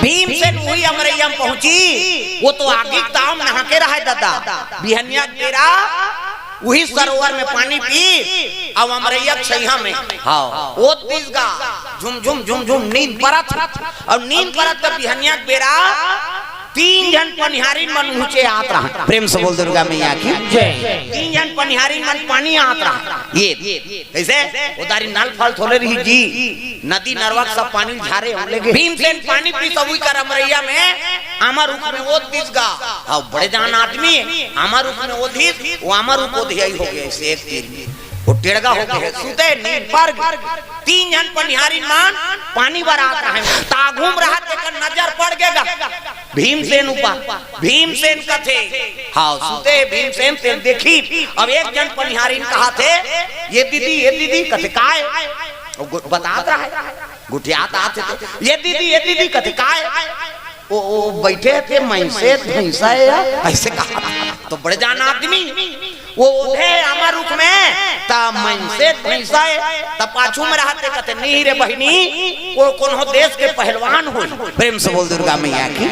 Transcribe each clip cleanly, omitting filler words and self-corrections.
भीमसेन वही अमरैया में पहुंची, वो तो आगे ताव नहा के रहा है दादा, बिहनिया केरा वही सरोवर में पानी पी, अब अमरैया छैया में हाँ वो तीसगा झुम झुम झुम झुम नींद परत, और नींद परत तो बिहनिया बेरा 3 जन पनिहारी मन ऊंचे आत रहा। प्रेम से बोल दुर्गा मैया की जय। 3 जन पनिहारी मन पानी आत रहा, ये कैसे उदारी नल फल थोड़े रही जी, नदी नरवा सब पानी झारे होले। भीमसेन पानी पी सबुई कर अमरैया में आमर रूप में वो दिसगा, अब बड़े जान आदमी आमर रूप में वो दिस, वो आमर रूप वो धियाई हो गया से एक तीर में वो टेढ़गा हो गया सुते नींद पर। 3 जन पनिहारी मान पानी बरात रहे, ताघूम रहा तेकर नजर पड़ गएगा भीमसेन ऊपर, भीमसेन का थे हाँ सुते भीमसेन ते देखी। अब एक जन पनिहारी ने कहा थे ये दीदी कथे काय बताता है गुटियात आते थे, ये दीदी कथे काय वो बैठे थे मैसे भैंसा ऐसे कहा, तो बड़े जान आदमी वो उठे अमर रूप में ता मैसे भैंसा ता पाछू में रहते कहते नहीं रे बहिनी वो कौन हो देश के पहलवान हो। प्रेम से बोल दुर्गा मैया की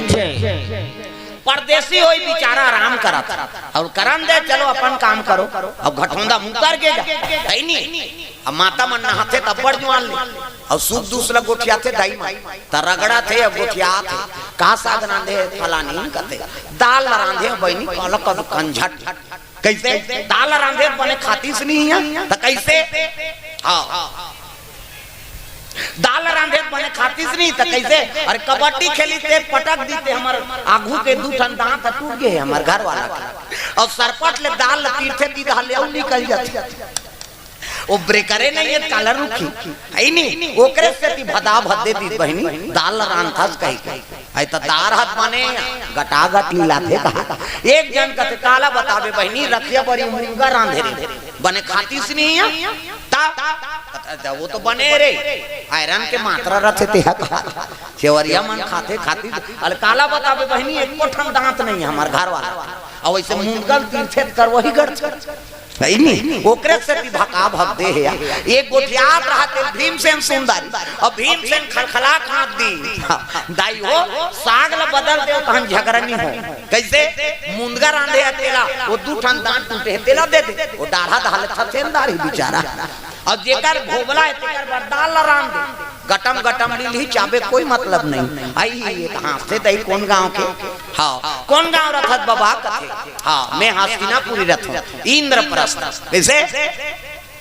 परदेसी होई बेचारा आराम करा था और करन दे चलो अपन काम करो, अब घटौंदा मुकर गेगा है नहीं। अब माता मन नहाते तब बड़ जवान ले और सूप दूसरा गोठिया थे दाई माई त रगड़ा थे अब गोठिया थे का साग रांधे फलानी कहते दाल रांधे बहनी कलक कंझट कैसे दाल रांधे बने खाती से नहीं है तो कैसे हाँ दाल रांधे बने खाती से नहीं तो कैसे। अरे कबड्डी खेली थे पटक दीते हमारे आगू के 2 ठन दांत टूट गए हमारे घर वाला और सरपट ले दाल तीर्थे दी ले निकल जाती वो ब्रेकरे नहीं है कालर रुखी आई नहीं ओकरे से ती भदा भदे दी बहनी दाल रांधस कही आई त दार हाथ माने गटा गट लीला थे कहा एक जन कते काला बतावे बहनी रखिया बड़ी मुर्गा रांधे रे बने खाती से नहीं है ता वो तो बने रे आयरन के मात्रा रथे ते कहा सेवरिया मन खाते खाती अल काला बतावे बहनी एक पठन दांत नहीं है हमार घर वाला और वैसे मुंगल तीर्थे कर वही गढ़ नहीं ओकरे से भका भग दे है एक गोठियात रहते भीमसेन सुंदर और भीमसेन खलखला काट दी दाई हो साग ल बदल दे कहन झगड़नी हो कैसे मुंदगा रांधे तेला वो 2 ठन दांत टूटे तेला दे दे वो डाढ़ा धाल थेंदारी बेचारा और जेकर भोगला है तेकर बरदाल रांध दे गटम गटम ली चाबे कोई मतलब नहीं आई ये कहां से दई कौन गांव के हाँ कौन गांव रथत बाबा कथे हाँ मैं हस्तिनापुरी रथ इंद्रप्रस्थ कैसे।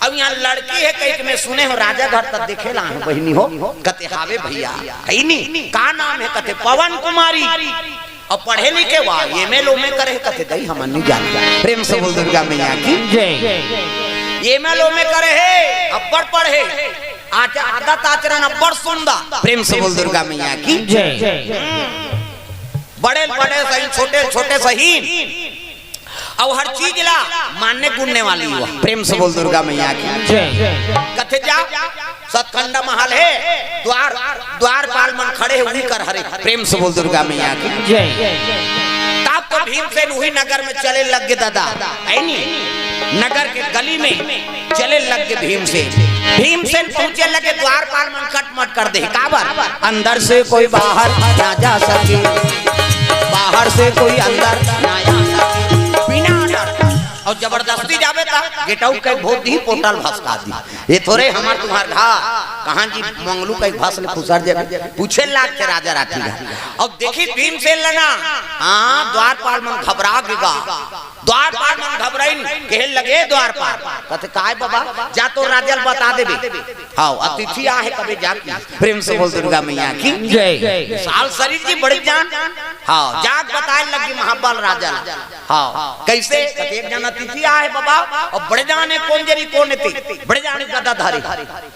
अब यहाँ लड़की है कहीं में सुने हो राजा घर तक देखे ला बहनी हो कते हावे भैया है नहीं का नाम है कते पवन कुमारी और पढ़े लिखे वाह एमएलओ में करे कते दई हम नहीं जानता। प्रेम से बोल दुर्गा मैया की जय। एमएलओ में करे है अब्बड़ पढ़े आदत आचरण अब्बड़ सुंदर। प्रेम से बोल दुर्गा मैया की जय। बड़े बड़े सही छोटे छोटे सही और हर चीज ला मानने गुणने वाली हुआ। प्रेम से बोल दुर्गा मैया की जय। कथे जा सतखंड महल है द्वारपाल मन खड़े हुई कर हरे। प्रेम से बोल दुर्गा मैया की जय। तब तो भीमसेन वही नगर में चले लग गए दादा है नहीं नगर के गली में चले लग गए भीमसेन पहुंचे लगे द्वारपाल मन कटमट कर दे काबर अंदर से कोई बाहर ना जा सके बाहर से कोई अंदर ना आ सके बिना डर और जबरदस्ती जावे ता गेट आउट के बहुत ही पोर्टल भसका दी ये थोड़े हमार तुम्हार घा कहां जी मंगलू का भसल खुसर जे पूछे लाग के राजा राठी और देखी भीमसेन लगा हां द्वारपाल मन घबरा गेगा द्वारपाल मन घबराइन कहे लगे द्वारपाल कहते काय बाबा जा तो राजल बता देबे हां अतिथि आ है कबे जा। प्रेम से बोल दुर्गा मैया की जय। साल शरीर जी बड़ी जान हां जाग बताए लगी महाबल राजा हां कैसे कहते एक जन अतिथि आ है बाबा और बड़े जाने कौन जरी कौन थे बड़े जाने गदाधारी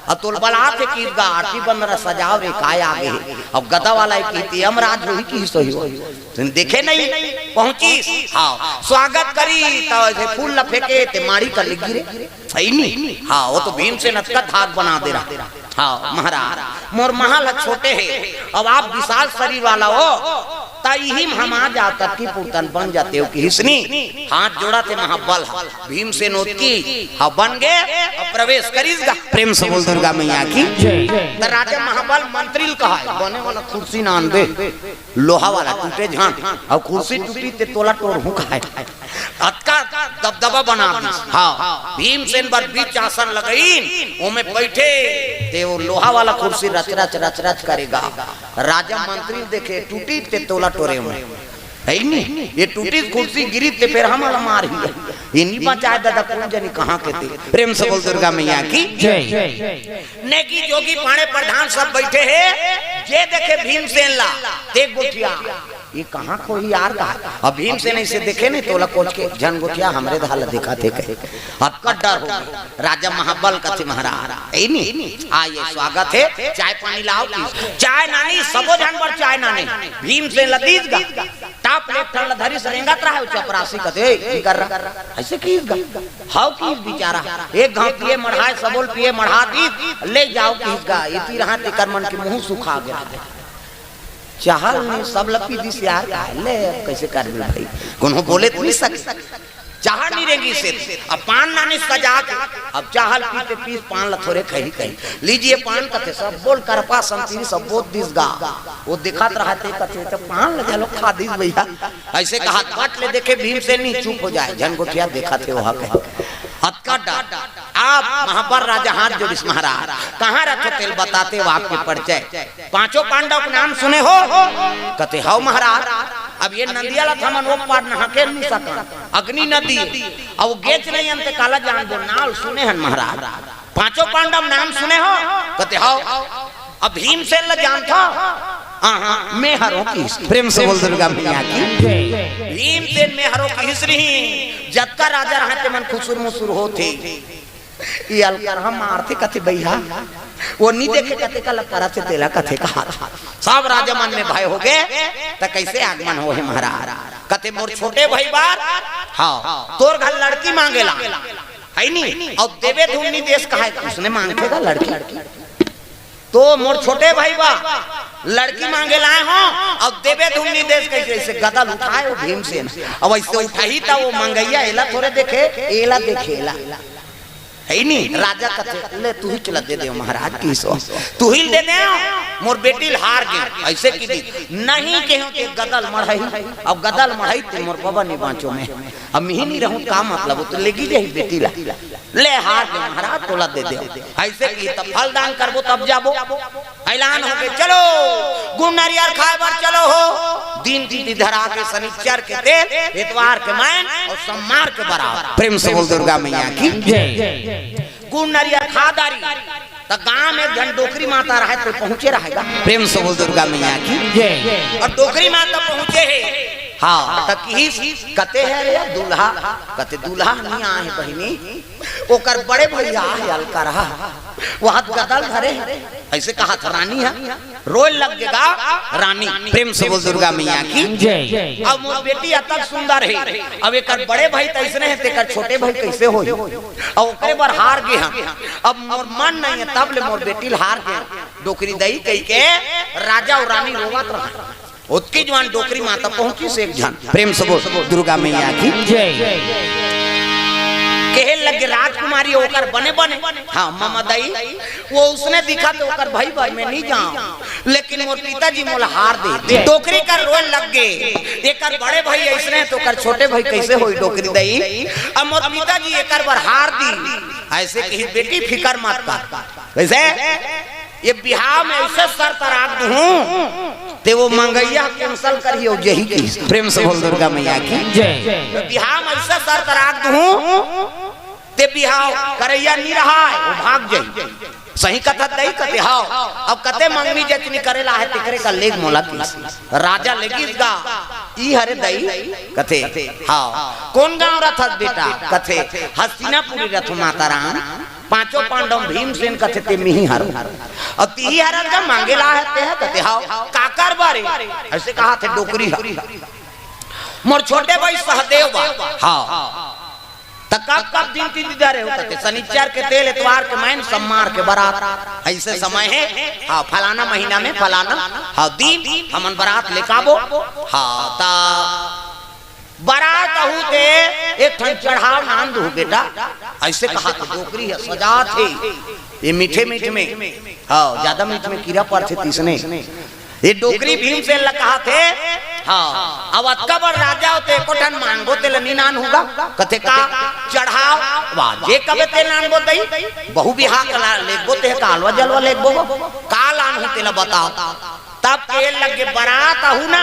और तोल बला थे की आरती बंदर सजाव रे काय आगे अब गदा वाला की यमराज होई की सही हो तुम देखे नहीं पहुंची हां स्वागत करी तो ऐसे फूल ल फेंके ते मारी कर लगी रे सही नहीं हां वो तो भीमसेन का धाक बना दे रहा हां महाराज मोर महल छोटे है अब आप विशाल शरीर वाला हो तही हम आ जाता की पुतन बन जाते हो कि हिस्नी हाथ जोड़ा थे महाबल भीम से नोत की हाँ बन गए और प्रवेश करीगा। प्रेम से बोल दुर्गा मैया की तो राजा महाबल मंत्री कहा है बने वाला कुर्सी ना दे लोहा वाला टूटे झांट और कुर्सी टूटी ते तोला टोर हूं कहा है अतका दबदबा बना दी। हाँ भीमसेन पर बीच आसन लगाइन ओमे बैठे ते वो लोहा वाला कुर्सी रच रच रच रच करेगा। राजा मंत्री देखे टूटी ते तोला टोरे में है नहीं ये टूटी कुर्सी गिरी ते फिर हमारा मार ही ये नहीं बचाए दादा कौन जानी कहाँ के थे। प्रेम से बोल दुर्गा मैया की नेकी जोगी पाणे प्रधान सब बैठे हैं जे देखे भीमसेन ला देख गोठिया ये कहाँ कोई यार का अब भीमसेन ऐसे देखे नहीं तोला कोच के जन गोठिया हमरे धाल देखा थे कहे अब का डर हो राजा महाबल का थे महाराज है नहीं आइए स्वागत है चाय पानी लाओ चाय नानी सबो जानवर चाय नानी भीमसेन लदीज गा टाप लेफ्ट हल धरी सरेंगा रहा है चपरासी कथे की कर रहा ऐसे की हाउ की बेचारा एक घाव पिए मढ़ाए सबोल पिए मढ़ा दी ले जाओ की गा इती रहा ते कर मन के मुंह सुखा गया चाहल ने सब लपी दिस यार ले कैसे कर भाई कोनो बोले तो नहीं सक चाहल नहीं रहेगी से अब पान नानी सजा के अब चाहल पीते पीस पान ला थोड़े कहीं कहीं लीजिए पान कथे सब बोल करपा संतीरी सब बोत दिस गा वो दिखात रहा थे कथे तो पान लगा लो खा दिस भैया ऐसे कहा काट ले देखे भीमसेन नहीं चुप हो जाए जन गोठिया देखा थे वहां के हत्का डाट आप महापर राजा हाथ जोड़िस महाराज कहाँ रखो तेल बताते हो आपके परिचय पांचों पांडव के नाम सुने हो कते हाउ महाराज अब ये नदिया ला थमन वो पार नहा के नहीं सका अग्नि नदी अब गेच नहीं अंत काला जान दो नाल सुने हैं महाराज पांचों पांडव नाम सुने हो कते हाउ अब भीमसेन ला जान था मैं हरों की प्रेम से बोल दुर्गा मैया की भीमसेन में हरों की हिस्री जत्का राजा रहते मन खुसुर मुसुर होते ये अलकर हम मारते कथे भैया वो नहीं देखे कथे का लकरा से तेला कथे का सब राजा मन में भय हो गए तो कैसे आगमन हो है महाराज कथे मोर छोटे भाई बार हाँ तोर घर लड़की मांगेला है नहीं और देवे धूमनी देश कहा उसने मांगेगा लड़की तो मोर छोटे भाई बा लड़की मांगे लाए हो अब देवे धूमनी देश कैसे गदल उठाए वो भीमसेन अब ऐसे उठाई था वो मंगैया एला थोड़े देखे एला देखे एला है नहीं राजा कथे ले तू ही चला दे दे महाराज की सो तू ही दे दे मोर बेटी हार गई ऐसे की दी नहीं केहू के गदल मढ़ाई अब गदल मढ़ाई ते मोर बाबा नहीं बाँचो में अब मिही नहीं रहूं का मतलब तो लेगी दे बेटी ला ले हार गए महाराज तोला दे दे ऐसे की तब फल दान करबो तब जाबो ऐलान हो के चलो गुण नारियल खाए बार चलो हो दिन की धरा के शनिचर के तेल इतवार के मैन और सोमवार के बराबर प्रेम से बोल दुर्गा मैया की गुण नारियल खादारी तो गांव में जन डोकरी माता रहे तो पहुंचे रहेगा प्रेम से बोल दुर्गा मैया की और डोकरी माता पहुंचे है हाँ तक ही कते है रे दूल्हा कते दूल्हा नहीं आए बहिनी ओकर बड़े भैया हल्का रहा वो हाथ गदल धरे ऐसे कहा था रानी है रोल लग गएगा रानी प्रेम से बोल दुर्गा मैया की अब मोर बेटी अतक सुंदर है अब एक बड़े भाई तो ऐसे है तेकर छोटे भाई कैसे हो अब ओकरे बार हार गए हम अब मोर मन नहीं है तब ले मोर बेटी हार गए डोकरी दई कही के राजा और रानी रोवत रहा उसकी जवान डोकरी माता पहुंची से एक जन प्रेम से बोल दुर्गा मैया की कहे लगे राजकुमारी होकर बने बने हाँ मामा दाई वो उसने दिखा तो होकर भाई भाई मैं नहीं जाऊं लेकिन मोर पिताजी मोला हार दे डोकरी का रोल लग गए एक बड़े भाई ऐसे तो कर छोटे भाई कैसे होई डोकरी दाई अब मोर पिताजी एक बार हार दी ऐसे कही बेटी फिकर मत कर वैसे ये बिहार में ऐसे सर तराक दूं ते वो मंगैया कैंसल करियो यही की प्रेम से बोल दुर्गा मैया की जय बिहार में ऐसे सर तराक दूं ते बिहार करैया नहीं रहा है वो भाग जाई सही कथा दई कते हां अब कते मंगनी जतनी करेला है तिकरे का लेग मोला की राजा लेगीगा ई हरे दई कथे हां कौन गांव रथ बेटा कथे हस्तिनापुरी रथ माता राम पांचों पांडव भीमसेन कथे ते मिही हर अब ती हर का मांगे ला है कथे हां काकर बारे ऐसे कहा थे डोकरी मोर छोटे भाई सहदेव बा हां कब कब दिन तीन दिन होता थे शनिचर के तेल इतवार के महीन सोमवार के बारात ऐसे समय है। हाँ फलाना महीना में फलाना हाँ दिन हमन बारात लेकाबो। हाँ ता बारात होते एक ठन चढ़ाव नाम दो बेटा ऐसे कहा तो डोकरी है सजा थे ये मीठे मीठे में हाँ ज्यादा मीठे में कीड़ा पड़ते तीसने ये डोकरी भीमसेन ल कहा थे। हाँ अब अकबर राजा होते कोठन मांगो तेल नीनान होगा कथे का चढ़ाव वाह जे कबे तेल नान बो दई बहु बिहा कला लेगबो ते कालवा जलवा लेगबो काल आन होते ल बताओ तब तेल लगे बारात हूं ना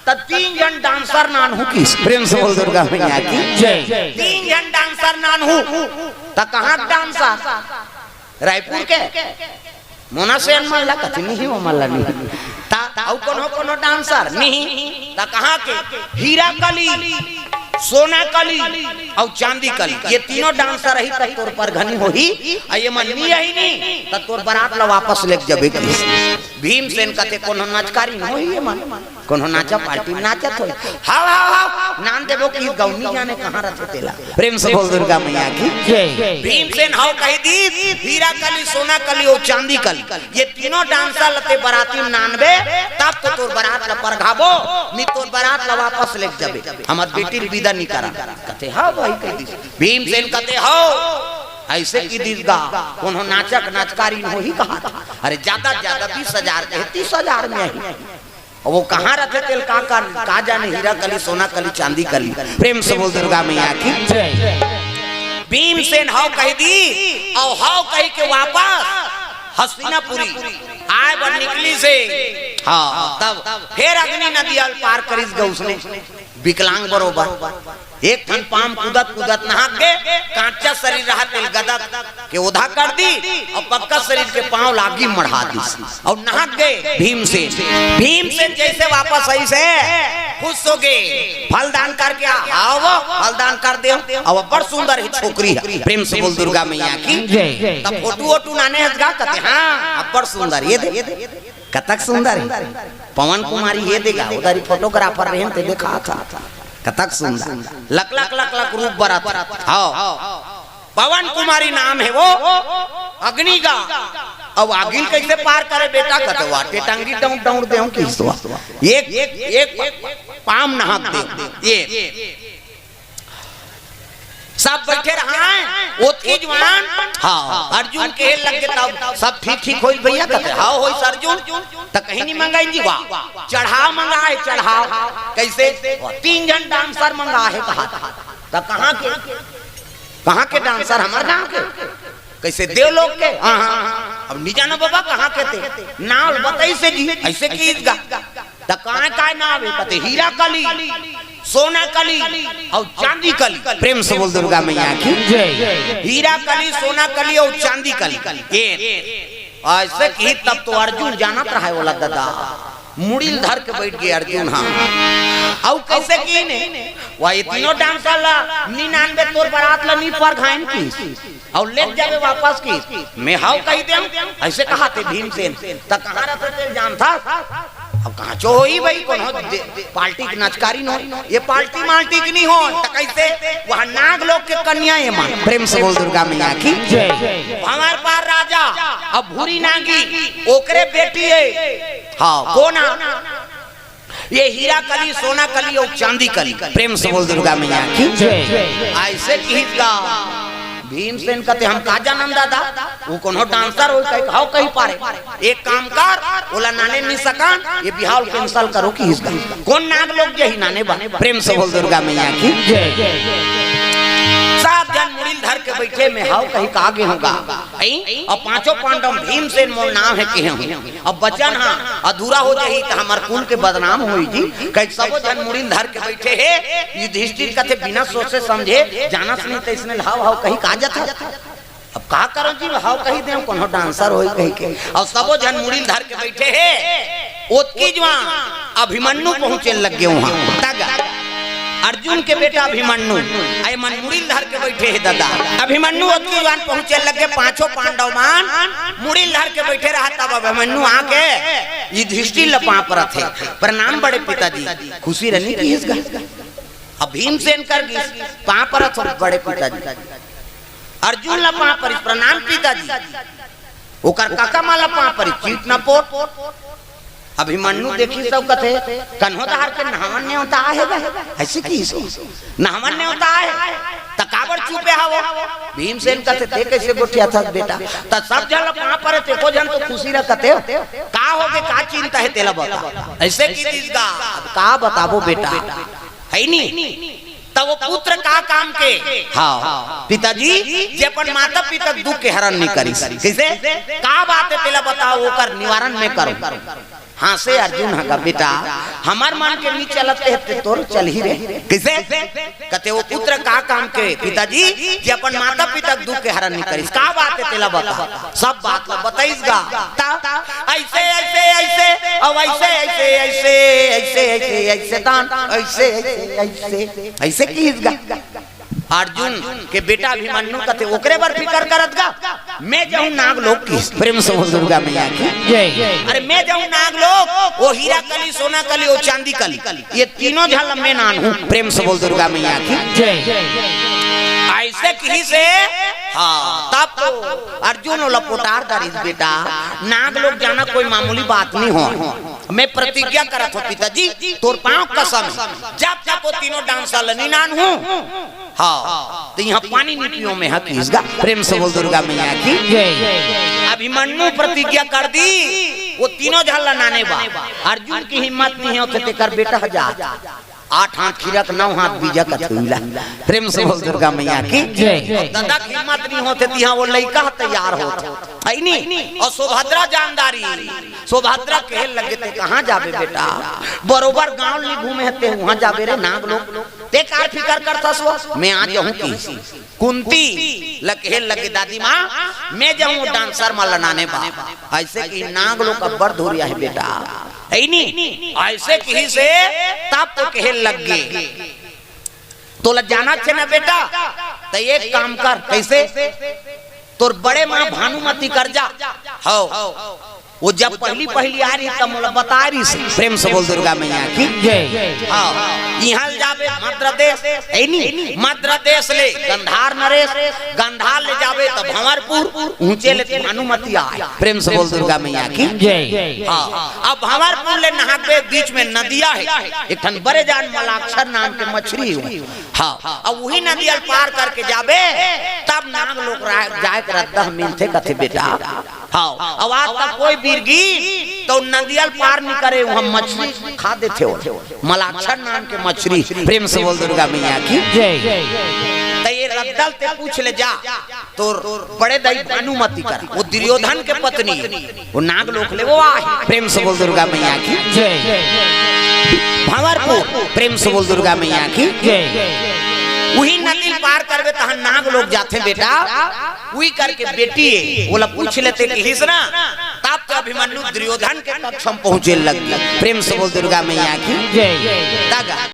तब 3 जन डांसर नान हूं किस प्रेम से बोल दुर्गा मैया की जय। 3 जन डांसर नान हूं त कहां डांसर रायपुर के मोना से मल्ला कथि नहीं हो मल्ला नहीं ता औ कोनो डांसर नहीं ता कहां के हीरा कली सोना कली और चांदी कली ये तीनों डांसर रही तब तोर पर घनी होही आ ये मननी रही नहीं तब तोर बारात ला वापस लेके जबे भीमसेन कते कोनो नाचकारी न होई ये मन कोनो नाचा पार्टी में नाचत होई हां हां हां नाम देबो की गौनी जाने कहां रहते तेला प्रेम से बोल दुर्गा मैया की जय। भीमसेन हाउ कह दी हीरा कली सोना कली और चांदी कली ये तीनों डांसर लते बाराती में नानबे तब तो तोर बारात ला परघाबो नी तोर बारात ला वापस लेके जबे हमर बेटी विदा नहीं करा कते हां भाई कह दी भीमसेन कते हो ऐसे की दीदा कोनो नाचक नाचकारी न होही कहा अरे ज्यादा 20,000 के 30,000 में ही वो कहाँ रखे तेल का जाने हीरा कली सोना कली चांदी कली प्रेम से बोल दुर्गा मैया की जय। भीमसेन हाउ कह दी और हाउ कह के वापस हस्तिनापुरी आए बन निकली से हाँ तब फिर अग्नि नदी पार करिस गए उसने विकलांग बरोबर एक ठन पाम कूदत कूदत नहा के कांचा शरीर रहा तेल गदत के उधा कर दी और पक्का शरीर के पांव लागी मढ़ा दी और नहा गए भीमसेन जैसे वापस आई से खुश हो गए फल दान करके आओ फल दान कर दे और बड़ सुंदर ही छोकरी है प्रेम से बोल दुर्गा मैया की जय। तब फोटो वोटू नाने हंसगा कहते हाँ बड़ सुंदर ये दे कतक सुंदर है पवन कुमारी ये देगा उधर फोटोग्राफर रहे थे देखा था कतक सुंदर लक लक लक लक रूप बरात हाँ पवन कुमारी नाम है वो अग्नि का अब आगिल कैसे पार करे बेटा कहते वाटे टांगी डाउन डाउन दे हूं किस एक पाम नहा दे ये सब बैठे रहा ओतकी जवान हाँ अर्जुन के लग गए तब सब ठीक होई भैया कहते हाँ होई अर्जुन तो कहीं नहीं मंगाई जी वाह चढ़ाव मंगा है चढ़ाव कैसे 3 जन डांसर मंगा है कहा तो कहाँ के डांसर हमारे गांव के कैसे देव लोग के हाँ अब निजाना बाबा कहाँ के थे नाम बताई से जी ऐसे की गा तो कहाँ नाम है कहते हीरा कली सोना कली और चांदी कली प्रेम से बोल दुर्गा मैया की जय। हीरा कली सोना कली और चांदी कली ऐसे की तब तो अर्जुन जानत रहा वाला दादा मुड़िल धर के बैठ गए अर्जुन हाँ और कैसे की ने वही तीनों डांसर ला 99 तोर बारात ला नी पर घाइन की और ले जावे वापस की मैं हाउ कह दे ऐसे कहा थे भीमसेन त कहां रहते जान था अब कहां चो होई भाई कौन पार्टी की नचकारी न हो ये पार्टी माल्टी की नहीं हो तो कैसे वहां नाग लोग के कन्या है मां प्रेम से बोल दुर्गा मैया की जय। हमार पार राजा अब भूरी नागी ओकरे बेटी है हाँ कोना ये हीरा कली सोना कली और चांदी कली प्रेम से बोल दुर्गा मैया की जय। ऐसे की भीमसेन कहते हम का जानम दादा वो कोनो डांसर हो कहीं हाउ कहीं पारे एक काम कर ओला नाने नहीं सकान ये बिहार कैंसिल करो कि इसका कौन नाग लोग यही नाने बने प्रेम से बोल दुर्गा मैया की जय। 7 जन मुड़िल धर के बैठे में हाउ कहीं का आगे होगा और 5 पांडव भीमसेन मोर नाम है के हम अब बचन हां अधूरा हो जाई त हमर कुल के बदनाम होई जी कई सब जन मुड़िल धर के बैठे है युधिष्ठिर कहते बिना सोचे समझे जानत नहीं त इसने हाउ हाउ कहीं का जाता अब का करो जी हाउ कहीं दे कोनो डांसर होई कहीं के और सबो जन मुड़िल धर के बैठे है ओतकी जवान अभिमन्यु पहुंचे लग गए वहां तगा अर्जुन के बेटा अभिमन्यु आई मन मुड़िल धर के बैठे है दादा अभिमन्यु ओतकी जवान पहुंचे लगे 5 पांडव मान मुड़िल धर के बैठे रहा तब अभिमन्यु आके युधिष्ठिर लपा पर थे प्रणाम बड़े पिताजी खुशी रहनी की इसका अब भीमसेन कर पां पर बड़े पिताजी, अर्जुन ला पां पर प्रणाम पिताजी, ओकर काका माला पां पर चीट न पोट। अभिमन्यु देखी सब कथे कन्होदार के नहवन ने होता है ऐसे की नहवन ने होता है तकाबर चुपे हवो। भीमसेन कथे ते कैसे गोठिया था बेटा त सब जन कहां पर ते को जन तो खुशी रखते का होगे का चिंता है तेला बता ऐसे की दिसगा अब का बताबो बेटा है नी तब वो पुत्र का काम के हाँ पिताजी जे अपन माता पिता दुख के हरण नहीं करी कैसे का बात है तेला बताओ वो कर निवारण में करो। हाँ से अर्जुन का बेटा हमार मन के नीचे चलते है तोर चल ही रहे कैसे कहते वो पुत्र का काम के पिताजी जे अपन माता पिता दुख के हरण नहीं करिस का बात है तेला बता सब बात ला बताइसगा ऐसे ऐसे ऐसे अब ऐसे ऐसे ऐसे ऐसे ऐसे ऐसे दान ऐसे ऐसे ऐसे कीसगा। अर्जुन के बेटा अभिमन्यु कथे ओकरे बार फिकर करतगा मैं जाऊं नागलोक की प्रेम से बोल दुर्गा मैया की जय। अरे मैं जाऊं नागलोक वो हीरा कली सोना कली वो चांदी कली ये तीनों झल मैं नान हूं प्रेम से बोल दुर्गा मैया की जय। ऐसे कहीं से हाँ तब तो अर्जुन लपोटार दारिस बेटा नागलोक जाना कोई मामूली बात नहीं हो। मैं प्रतिज्ञा करत हो पिताजी तोर पांव कसम जब तक वो तीनों डांस निनान हूं हाँ तो यहाँ पानी नीतियों में हक इसका प्रेम से बोल दुर्गा मैया की जय। अभिमन्यु प्रतिज्ञा कर दी वो तीनों झल्ला नाने बा अर्जुन की हिम्मत नहीं होते कर बेटा जा 8 हाथ खीरक 9 हाथ बीजा कथुला प्रेम से बोल दुर्गा मैया की जय। दादा की हिम्मत नहीं होते यहाँ वो लड़का तैयार होता है नहीं और सुभद्रा जानदारी सुभद्रा कहे लगे थे कहाँ जाबे बेटा बरोबर गांव ली घूमे थे वहाँ जाबे रे नाग लोग ते कार फिकर करता सो मैं आ जाऊं की कुंती लगे लगे दादी माँ मैं जाऊं डांसर में लनाने बा ऐसे की नाग लोग का बड़ धोरिया है बेटा है नहीं ऐसे कहीं से तब तो कहे लग गए तो लग जाना चाहिए ना बेटा तो एक काम कर कैसे तोर बड़े माँ भानुमती कर जा हो वो जब पहली पहली आ रही तब मुझे बता रही प्रेम से बोल दुर्गा मैया की जय। यहाँ जावे मध्य देश मध्य देश ले गंधार नरेश गंधार ले जावे तो भंवरपुर ऊंचे ले भानुमती आए प्रेम से बोल दुर्गा मैया की जय। अब भंवरपुर ले नहाके बीच में नदिया है एक ठन बड़े जान मलाक्षर नाम के मछली हुई हाँ अब वही नदी पार करके जावे तब नाग लोग जाए कर मिलते कथे बेटा हाँ अब आज तक कोई बीरगी तो नदियाल पार नहीं करे वहाँ मछली खा देते हो मलाक्षर नाम के मछली प्रेम से बोल दुर्गा मैया की जय। तो ये रद्दल ते पूछ ले जा तो बड़े दाई भानुमती कर वो दुर्योधन के पत्नी वो नाग लोक ले वो आए प्रेम से बोल दुर्गा मैया की जय। भंवरपुर प्रेम से बोल दुर्गा मैया की जय। वही नदी पार करवे तहाँ नाग लोग जाते बेटा वही करके बेटी बोला पूछ लेते ना तब तो अभिमन्यु दुर्योधन के कक्ष में पहुंचे लग प्रेम से बोल दुर्गा मैया की जय।